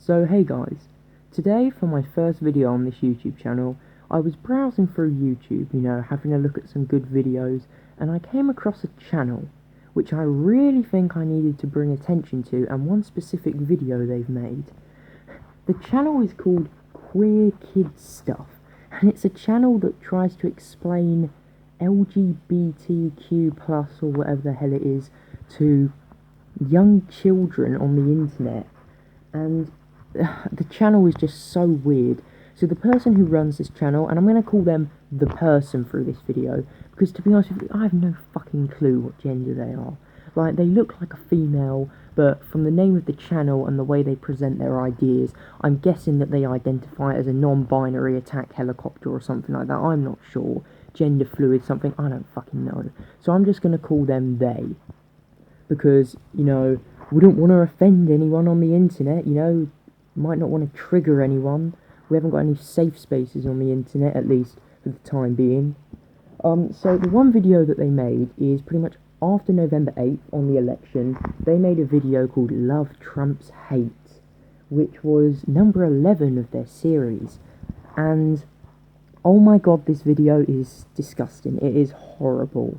So hey guys, today for my first video on this YouTube channel, I was browsing through YouTube, having a look at some good videos, and I came across a channel which I really think I needed to bring attention to, and one specific video they've made. The channel is called Queer Kid Stuff, and it's a channel that tries to explain LGBTQ plus or whatever the hell it is to young children on the internet. And the channel is just so weird. So the person who runs this channel, and I'm going to call them the person through this video, because to be honest with you, I have no fucking clue what gender they are. Like, they look like a female, but from the name of the channel and the way they present their ideas, I'm guessing that they identify as a non-binary attack helicopter or something like that. I'm not sure. Gender fluid something, I don't fucking know. So I'm just going to call them they. Because, we don't want to offend anyone on the internet, might not want to trigger anyone. We haven't got any safe spaces on the internet, at least for the time being. So the one video that they made is pretty much after November 8th on the election. They made a video called Love Trumps Hate, which was number 11 of their series. And oh my god, this video is disgusting. It is horrible.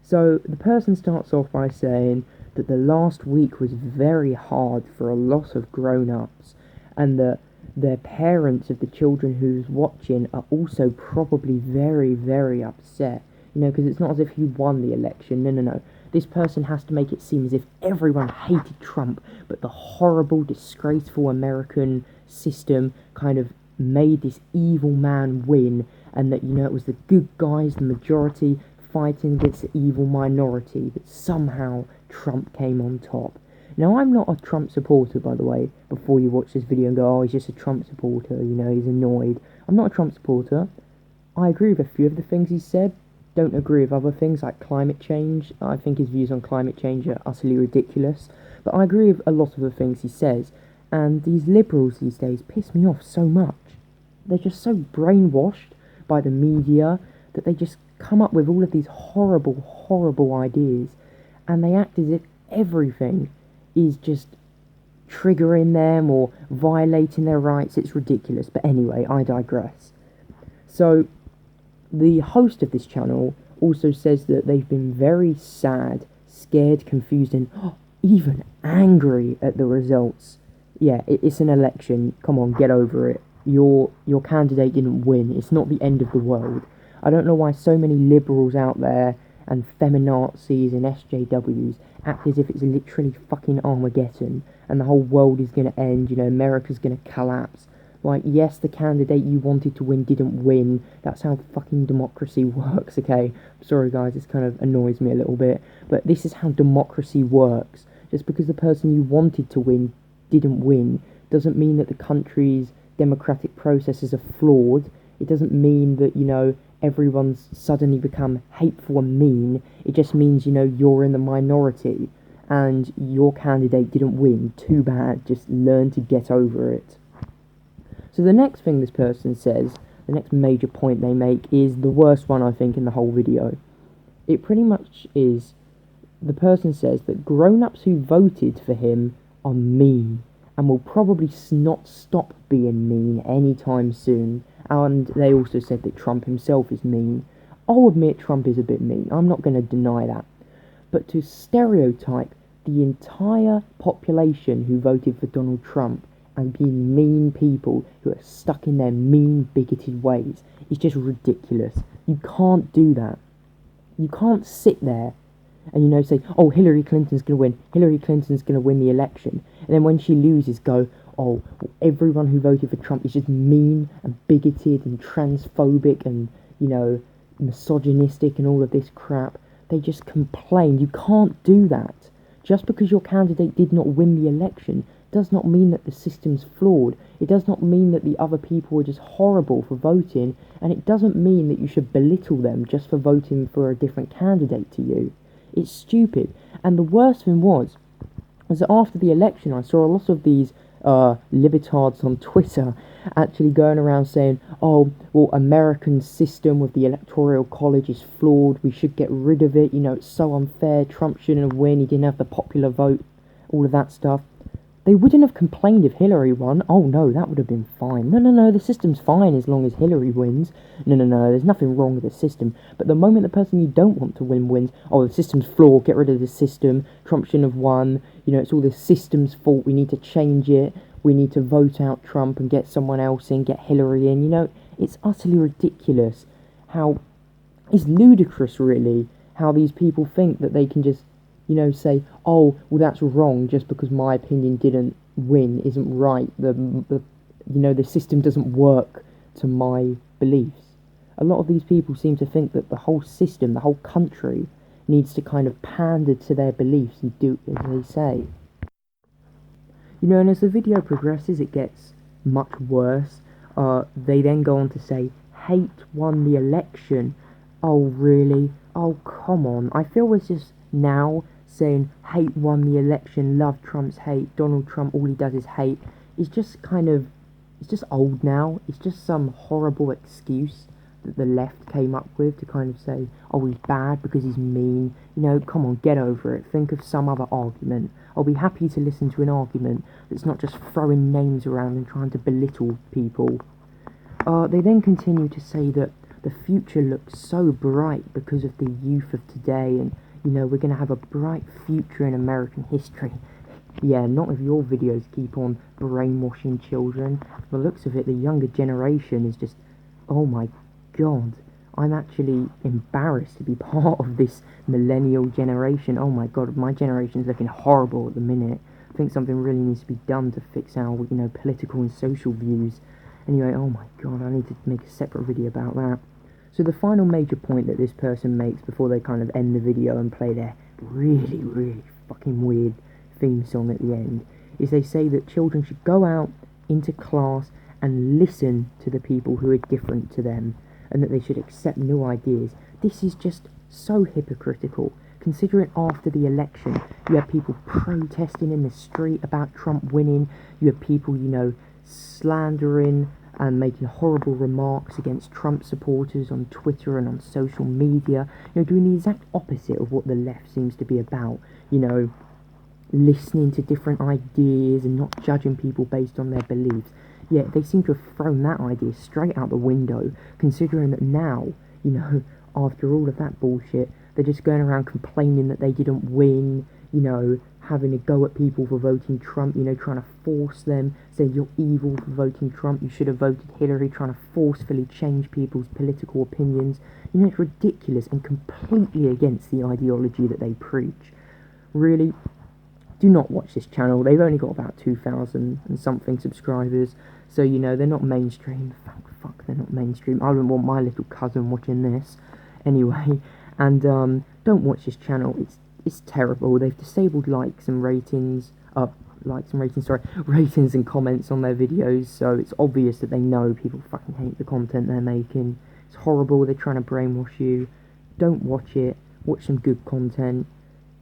So the person starts off by saying that the last week was very hard for a lot of grown-ups, and that their parents of the children who's watching are also probably very, very upset. Because it's not as if he won the election. No. This person has to make it seem as if everyone hated Trump, but the horrible, disgraceful American system kind of made this evil man win, and that, it was the good guys, the majority, fighting against the evil minority, but somehow Trump came on top. Now, I'm not a Trump supporter, by the way, before you watch this video and go, oh, he's just a Trump supporter, he's annoyed. I'm not a Trump supporter. I agree with a few of the things he said, don't agree with other things like climate change. I think his views on climate change are utterly ridiculous, but I agree with a lot of the things he says, and these liberals these days piss me off so much. They're just so brainwashed by the media that they just come up with all of these horrible, horrible ideas, and they act as if everything is just triggering them or violating their rights. It's ridiculous, but anyway, I digress. So, the host of this channel also says that they've been very sad, scared, confused, and even angry at the results. Yeah, it's an election. Come on, get over it. Your candidate didn't win. It's not the end of the world. I don't know why so many liberals out there and feminazis and SJWs act as if it's literally fucking Armageddon and the whole world is going to end, America's going to collapse. Like, yes, the candidate you wanted to win didn't win. That's how fucking democracy works, okay? Sorry guys, this kind of annoys me a little bit, but this is how democracy works. Just because the person you wanted to win didn't win doesn't mean that the country's democratic processes are flawed. It doesn't mean that, everyone's suddenly become hateful and mean. It just means, you're in the minority and your candidate didn't win. Too bad. Just learn to get over it. So the next thing this person says, the next major point they make, is the worst one I think in the whole video. It pretty much is, the person says that grown-ups who voted for him are mean and will probably not stop being mean anytime soon. And they also said that Trump himself is mean. I'll admit Trump is a bit mean, I'm not going to deny that. But to stereotype the entire population who voted for Donald Trump and being mean people who are stuck in their mean, bigoted ways is just ridiculous. You can't do that. You can't sit there and, say, oh, Hillary Clinton's going to win. Hillary Clinton's going to win the election. And then when she loses, go, oh, everyone who voted for Trump is just mean and bigoted and transphobic and, misogynistic and all of this crap. They just complain. You can't do that. Just because your candidate did not win the election does not mean that the system's flawed. It does not mean that the other people are just horrible for voting, and it doesn't mean that you should belittle them just for voting for a different candidate to you. It's stupid. And the worst thing was that after the election, I saw a lot of these libertards on Twitter actually going around saying, oh, well, American system with the electoral college is flawed, we should get rid of it, it's so unfair, Trump shouldn't have won, he didn't have the popular vote, all of that stuff. They wouldn't have complained if Hillary won. Oh no, that would have been fine. No, no, no, the system's fine as long as Hillary wins. No, no, no, there's nothing wrong with the system. But the moment the person you don't want to win wins, oh, the system's flawed, get rid of the system, Trump shouldn't have won, you know, it's all the system's fault, we need to change it, we need to vote out Trump and get someone else in, get Hillary in, you know, it's utterly ridiculous how, it's ludicrous really, how these people think that they can just, you know, say, oh, well, that's wrong just because my opinion didn't win, isn't right. The you know, the system doesn't work to my beliefs. A lot of these people seem to think that the whole system, the whole country, needs to kind of pander to their beliefs and do as they say. You know, and as the video progresses, it gets much worse. They then go on to say, hate won the election. Oh, really? Oh, come on. I feel it's just now saying hate won the election, love Trump's hate, Donald Trump, all he does is hate. It's just kind of, it's just old now. It's just some horrible excuse that the left came up with to kind of say, oh, he's bad because he's mean. You know, come on, get over it. Think of some other argument. I'll be happy to listen to an argument that's not just throwing names around and trying to belittle people. They then continue to say that the future looks so bright because of the youth of today, and you know, we're going to have a bright future in American history. Yeah, not if your videos keep on brainwashing children. From the looks of it, the younger generation is just, oh my god, I'm actually embarrassed to be part of this millennial generation. Oh my god, my generation's looking horrible at the minute. I think something really needs to be done to fix our, you know, political and social views. Anyway, oh my god, I need to make a separate video about that. So the final major point that this person makes before they kind of end the video and play their really, really fucking weird theme song at the end is they say that children should go out into class and listen to the people who are different to them, and that they should accept new ideas. This is just so hypocritical. Considering after the election, you had people protesting in the street about Trump winning, you had people, you know, slandering and making horrible remarks against Trump supporters on Twitter and on social media, you know, doing the exact opposite of what the left seems to be about, you know, listening to different ideas and not judging people based on their beliefs. Yet they seem to have thrown that idea straight out the window, considering that now, you know, after all of that bullshit, they're just going around complaining that they didn't win, you know, having a go at people for voting Trump, you know, trying to force them, saying you're evil for voting Trump, you should have voted Hillary, trying to forcefully change people's political opinions. You know, it's ridiculous and completely against the ideology that they preach. Really, do not watch this channel. They've only got about 2,000 and something subscribers, so, you know, they're not mainstream. Fuck, they're not mainstream. I wouldn't want my little cousin watching this. Anyway, and don't watch this channel. It's terrible. They've disabled likes and ratings and comments on their videos, so it's obvious that they know people fucking hate the content they're making. It's horrible. They're trying to brainwash you. Don't watch it. Watch some good content.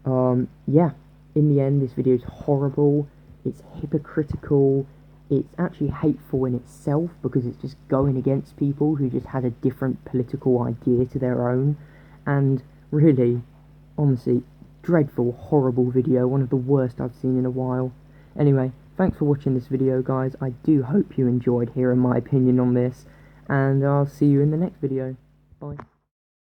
Yeah, in the end, this video is horrible. It's hypocritical. It's actually hateful in itself because it's just going against people who just had a different political idea to their own. And really, honestly, dreadful, horrible video, one of the worst I've seen in a while. Anyway, thanks for watching this video, guys. I do hope you enjoyed hearing my opinion on this, and I'll see you in the next video. Bye.